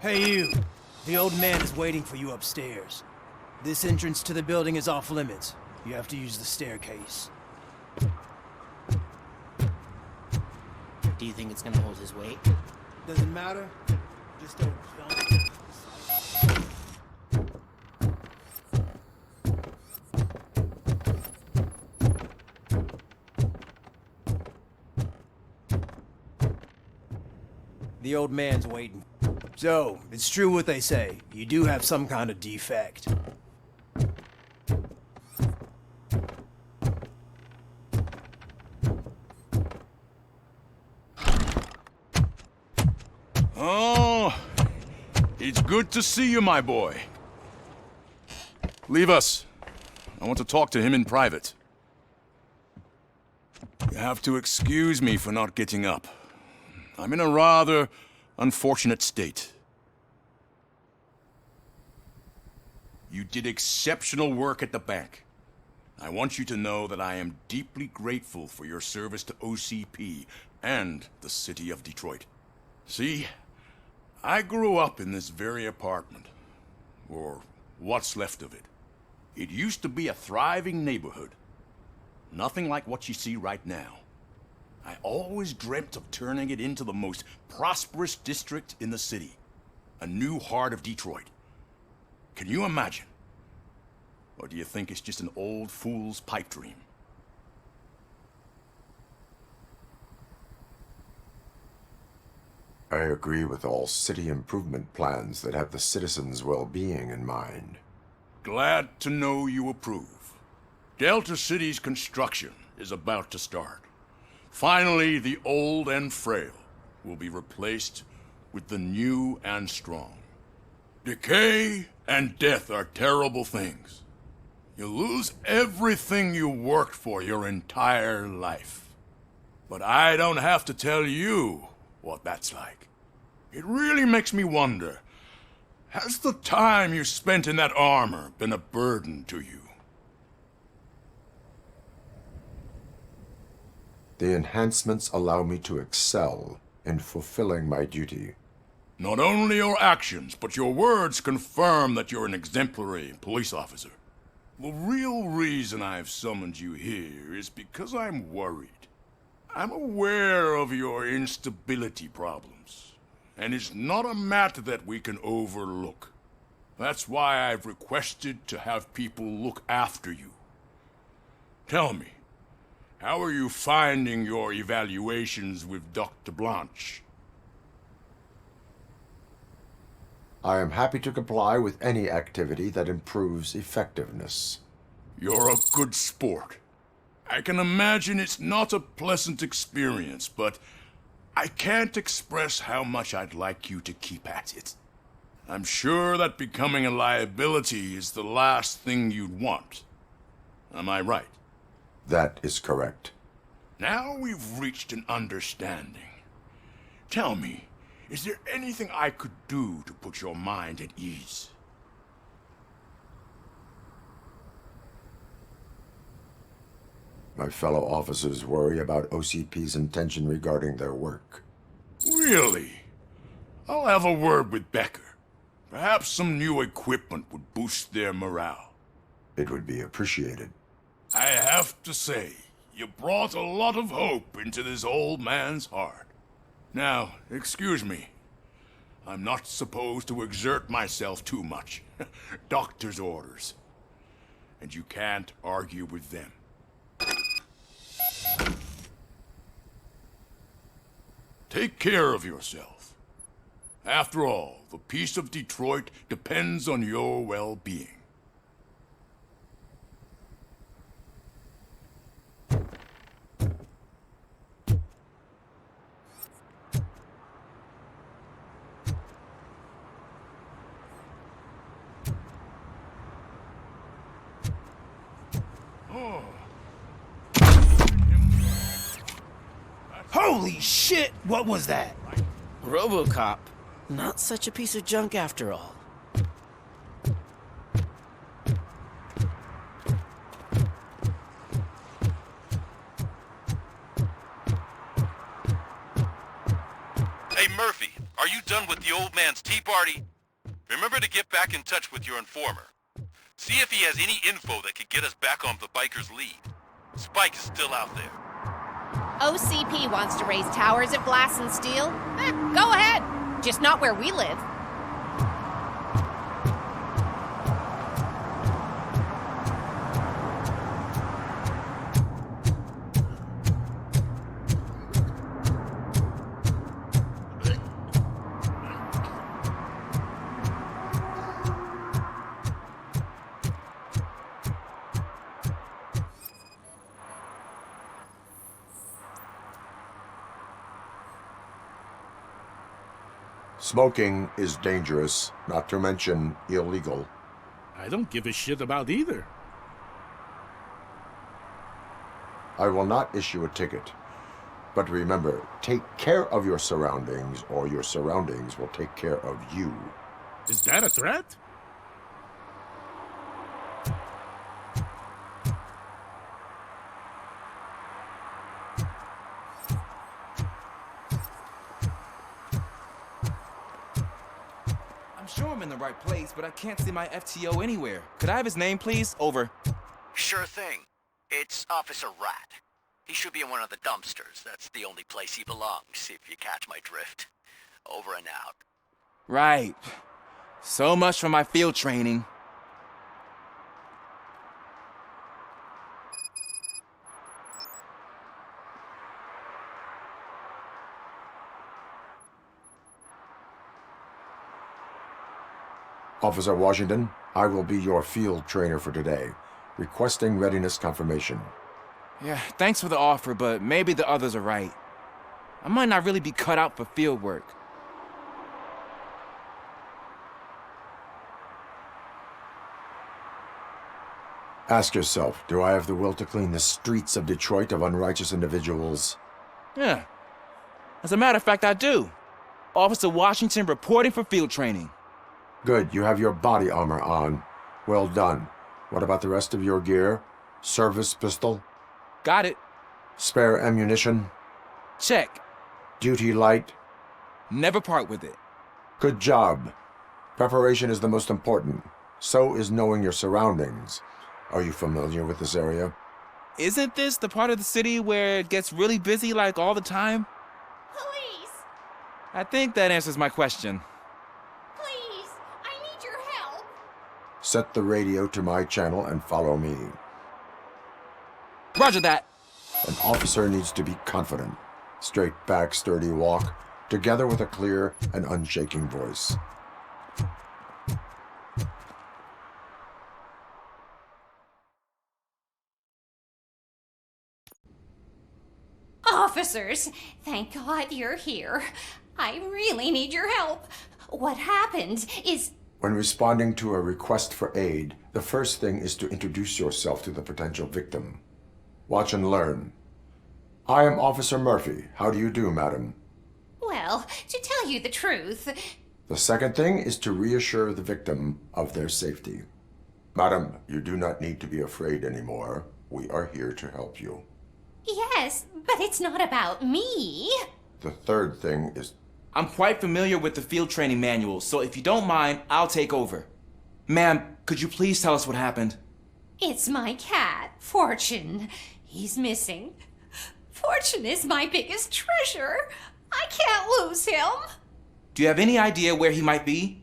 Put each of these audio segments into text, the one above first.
Hey you! The old man is waiting for you upstairs. This entrance to the building is off limits. You have to use the staircase. Do you think it's gonna hold his weight? Doesn't matter. Just don't. The old man's waiting. So, it's true what they say. You do have some kind of defect. Oh, it's good to see you, my boy. Leave us. I want to talk to him in private. You have to excuse me for not getting up. I'm in a rather unfortunate state. You did exceptional work at the bank. I want you to know that I am deeply grateful for your service to OCP and the city of Detroit. See, I grew up in this very apartment, or what's left of it. It used to be a thriving neighborhood. Nothing like what you see right now. I always dreamt of turning it into the most prosperous district in the city. A new heart of Detroit. Can you imagine? Or do you think it's just an old fool's pipe dream? I agree with all city improvement plans that have the citizens' well-being in mind. Glad to know you approve. Delta City's construction is about to start. Finally, the old and frail will be replaced with the new and strong. Decay and death are terrible things. You lose everything you worked for your entire life. But I don't have to tell you what that's like. It really makes me wonder, has the time you spent in that armor been a burden to you? The enhancements allow me to excel in fulfilling my duty. Not only your actions, but your words confirm that you're an exemplary police officer. The real reason I've summoned you here is because I'm worried. I'm aware of your instability problems, and it's not a matter that we can overlook. That's why I've requested to have people look after you. Tell me, how are you finding your evaluations with Dr. Blanche? I am happy to comply with any activity that improves effectiveness. You're a good sport. I can imagine it's not a pleasant experience, but I can't express how much I'd like you to keep at it. I'm sure that becoming a liability is the last thing you'd want. Am I right? That is correct. Now we've reached an understanding. Tell me, is there anything I could do to put your mind at ease? My fellow officers worry about OCP's intention regarding their work. Really? I'll have a word with Becker. Perhaps some new equipment would boost their morale. It would be appreciated. I have to say, you brought a lot of hope into this old man's heart. Now, excuse me. I'm not supposed to exert myself too much. Doctor's orders. And you can't argue with them. Take care of yourself. After all, the peace of Detroit depends on your well-being. Holy shit! What was that? RoboCop. Not such a piece of junk after all. Hey Murphy, are you done with the old man's tea party? Remember to get back in touch with your informer. See if he has any info that could get us back on the biker's lead. Spike is still out there. OCP wants to raise towers of glass and steel? Go ahead. Just not where we live. Smoking is dangerous, not to mention illegal. I don't give a shit about either. I will not issue a ticket. But remember, take care of your surroundings, or your surroundings will take care of you. Is that a threat? I'm sure I'm in the right place, but I can't see my FTO anywhere. Could I have his name, please? Over. Sure thing. It's Officer Rat. He should be in one of the dumpsters. That's the only place he belongs, if you catch my drift. Over and out. Right. So much for my field training. Officer Washington, I will be your field trainer for today. Requesting readiness confirmation. Yeah, thanks for the offer, but maybe the others are right. I might not really be cut out for field work. Ask yourself, do I have the will to clean the streets of Detroit of unrighteous individuals? Yeah. As a matter of fact, I do. Officer Washington reporting for field training. Good, you have your body armor on. Well done. What about the rest of your gear? Service pistol? Got it. Spare ammunition? Check. Duty light? Never part with it. Good job. Preparation is the most important. So is knowing your surroundings. Are you familiar with this area? Isn't this the part of the city where it gets really busy like all the time? Police! I think that answers my question. Please! I need your help! Set the radio to my channel and follow me. Roger that. An officer needs to be confident. Straight back, sturdy walk, together with a clear and unshaking voice. Officers, thank God you're here. I really need your help. What happened is... When responding to a request for aid, the first thing is to introduce yourself to the potential victim. Watch and learn. I am Officer Murphy. How do you do, madam? Well, to tell you the truth... The second thing is to reassure the victim of their safety. Madam, you do not need to be afraid anymore. We are here to help you. Yes, but it's not about me. The third thing is... I'm quite familiar with the field training manual, so if you don't mind, I'll take over. Ma'am, could you please tell us what happened? It's my cat, Fortune. He's missing. Fortune is my biggest treasure. I can't lose him. Do you have any idea where he might be?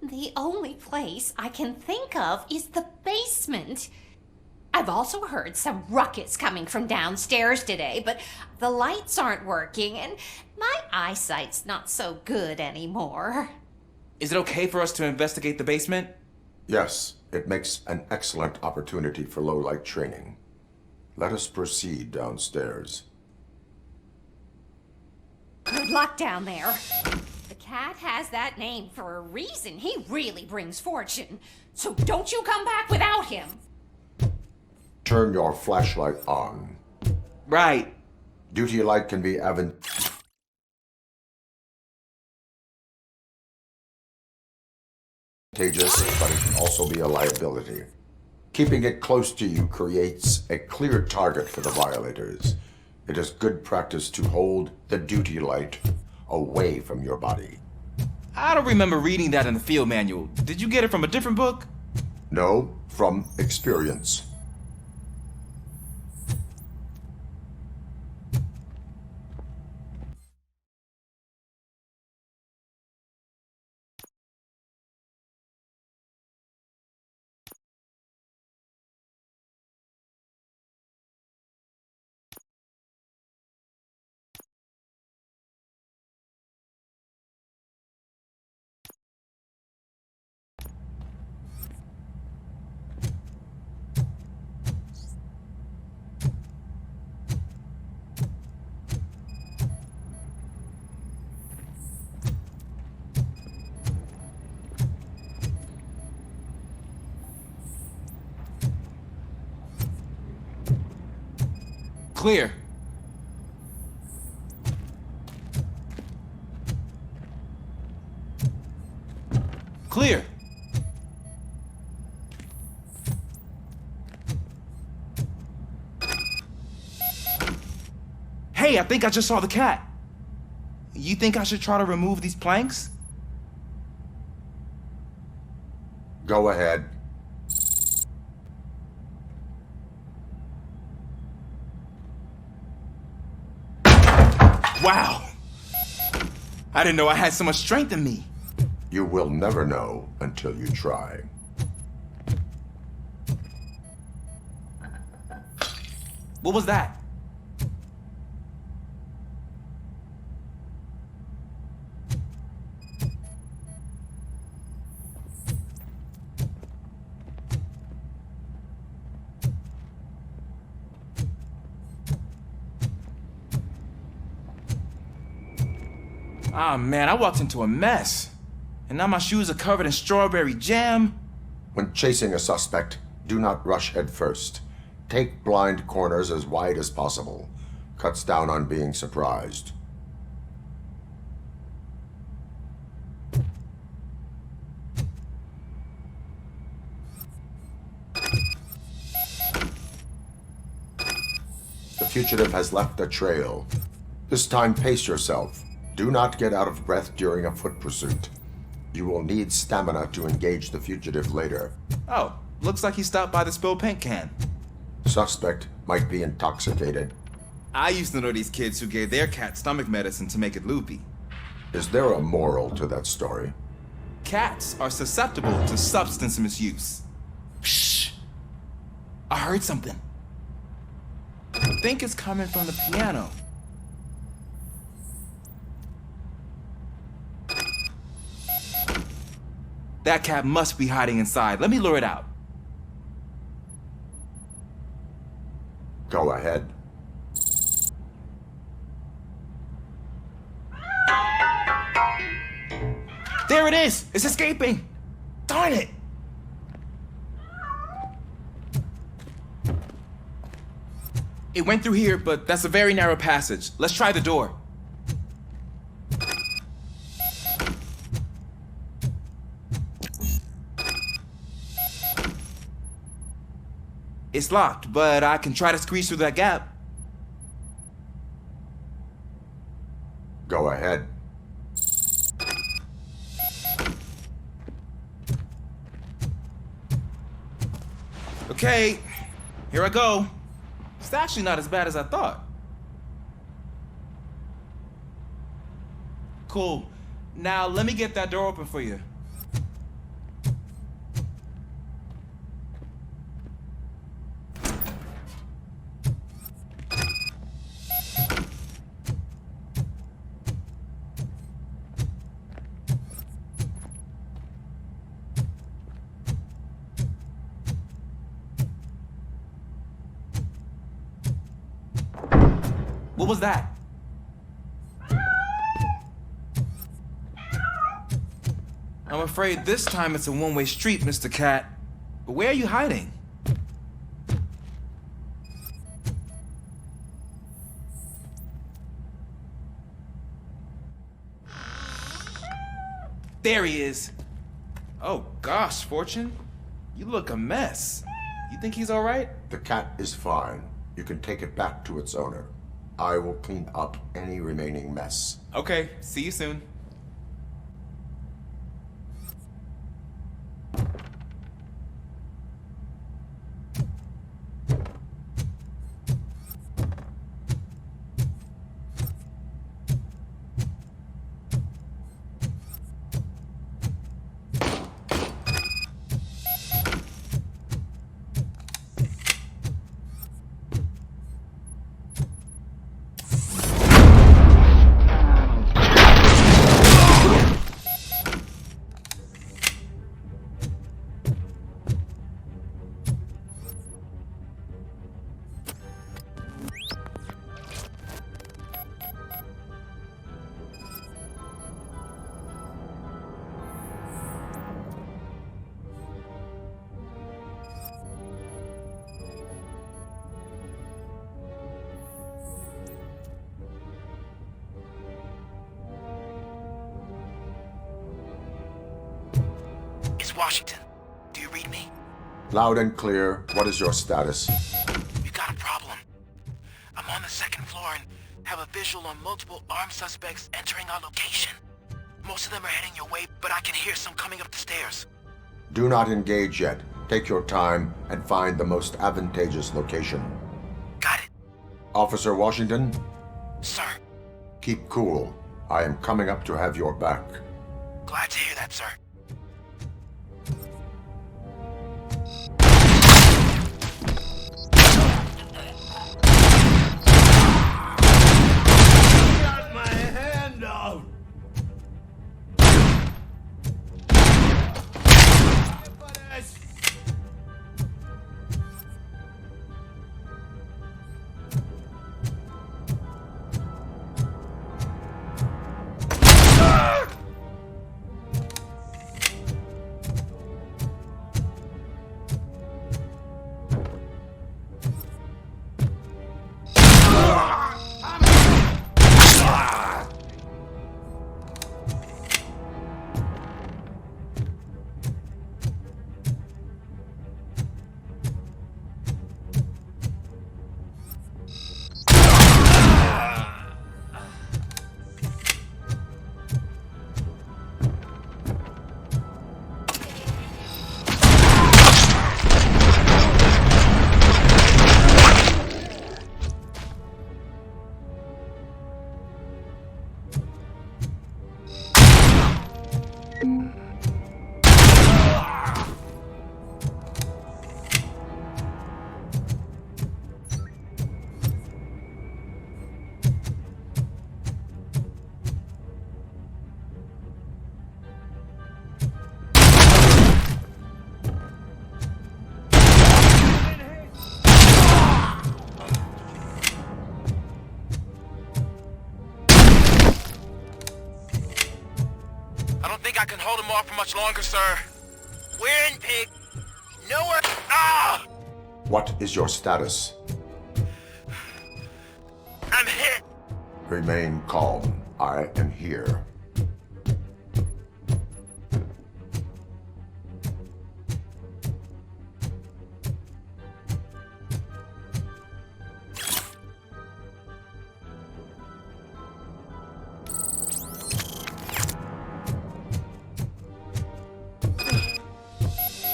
The only place I can think of is the basement. I've also heard some ruckus coming from downstairs today, but the lights aren't working and my eyesight's not so good anymore. Is it okay for us to investigate the basement? Yes, it makes an excellent opportunity for low-light training. Let us proceed downstairs. Good luck down there. The cat has that name for a reason. He really brings fortune. So don't you come back without him. Turn your flashlight on. Right. Duty light can be advantageous, but it can also be a liability. Keeping it close to you creates a clear target for the violators. It is good practice to hold the duty light away from your body. I don't remember reading that in the field manual. Did you get it from a different book? No, from experience. Clear. Clear. Hey, I think I just saw the cat. You think I should try to remove these planks? Go ahead. Wow! I didn't know I had so much strength in me. You will never know until you try. What was that? Ah, man, I walked into a mess. And now my shoes are covered in strawberry jam. When chasing a suspect, do not rush head first. Take blind corners as wide as possible. Cuts down on being surprised. The fugitive has left a trail. This time, pace yourself. Do not get out of breath during a foot pursuit. You will need stamina to engage the fugitive later. Oh, looks like he stopped by the spilled paint can. Suspect might be intoxicated. I used to know these kids who gave their cat stomach medicine to make it loopy. Is there a moral to that story? Cats are susceptible to substance misuse. Shh! I heard something. I think it's coming from the piano. That cat must be hiding inside. Let me lure it out. Go ahead. There it is! It's escaping! Darn it! It went through here, but that's a very narrow passage. Let's try the door. It's locked, but I can try to squeeze through that gap. Go ahead. Okay, here I go. It's actually not as bad as I thought. Cool. Now let me get that door open for you. What was that? I'm afraid this time it's a one-way street, Mr. Cat. But where are you hiding? There he is. Oh gosh, Fortune. You look a mess. You think he's all right? The cat is fine. You can take it back to its owner. I will clean up any remaining mess. Okay, see you soon. Washington, do you read me? Loud and clear. What is your status? We got a problem. I'm on the second floor and have a visual on multiple armed suspects entering our location. Most of them are heading your way, but I can hear some coming up the stairs. Do not engage yet. Take your time and find the most advantageous location. Got it. Officer Washington? Sir. Keep cool. I am coming up to have your back. Glad to hear that, sir. I can hold him off for much longer, sir. We're in, pig. Nowhere. Ah! What is your status? I'm hit. Remain calm. I am here.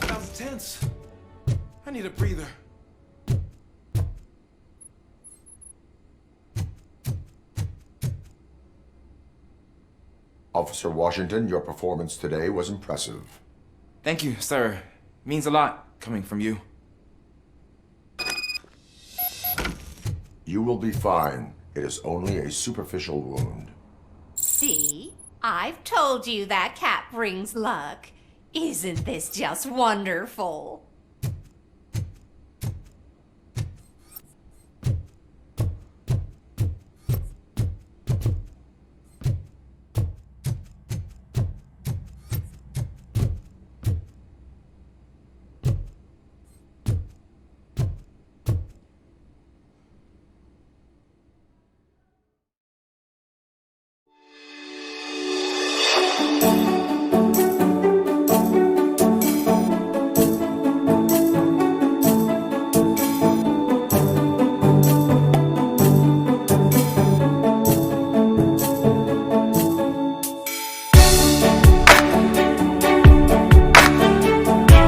That was tense. I need a breather. Officer Washington, your performance today was impressive. Thank you, sir. Means a lot coming from you. You will be fine. It is only a superficial wound. See? I've told you that cap brings luck. Isn't this just wonderful?